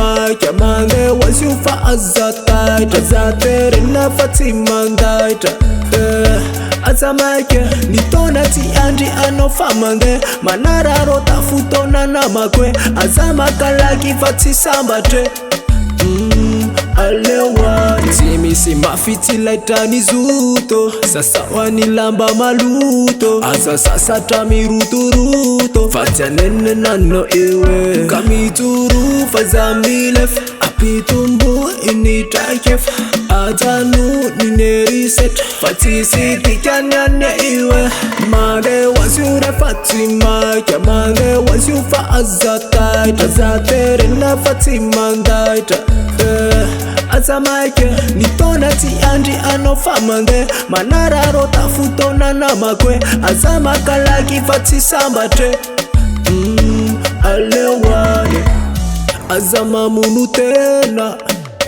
Maika mange once you fa azataita Azatere na Fatima ndaita Azamaike nitona ti Andrianasolo famande Manararo tafutona na makwe Azamakalaki fatisambate Alewani Timisi mafiti laitani zuto Sasa wanilamba maluto Asa sasa tamiruturuto Fatia nene nano iwe Kamituru fazamilef Apitumbu initakef Atanu nineriset Fatisi tikanyane iwe Mage wasyure Fatima Mage wasyufa azataita Azatere na Fatima ndaita Azamaike nitona ti Andrianasolo famande Manararo tafutona na makwe Azamakalaki fatisambate Alewani Azamamunu tena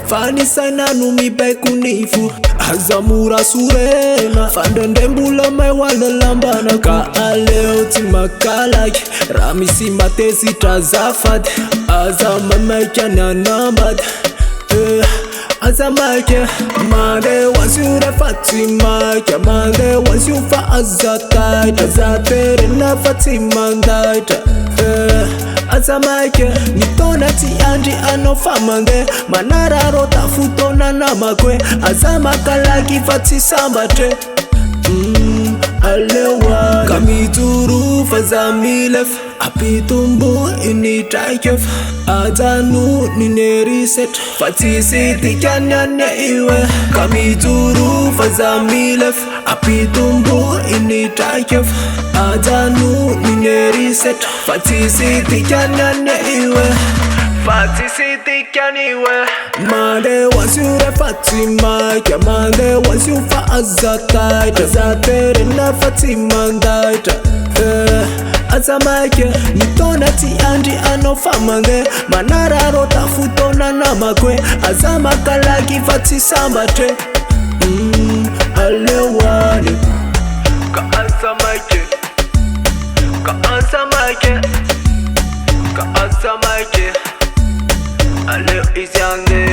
Fani saina numi bekunifu Azamura surena Fandendembula maiwana lambana Ka aleo timakalaki Ramisi matesi tazafad Azamamaika nanambad Azamaike mage wasyure Fatima Mage wasyufa azataita Azatere na Fatima ndaita Azamaike nitona ti Andrianasolo famande Manararo tafutona na makwe Azamakalaki fatisambate Alewani Kamituru fazamilef Apitumbu initakef Atanu nineriset Fatisi tikanyane iwe Kamituru fazamilef Apitumbu initakef Atanu nineriset Fatisi tikanyane iwe Fatisi tikaniwe Mage wasyure Fatima Mage wasyufa azataita Azatere na Fatima ndaita Azamaike nitona ti Andrianasolo famande Manararo tafutona na makwe Azamakalaki fatisambate Alewani Ka azamaike Ka azamaike Ka azamaike Aleo isyande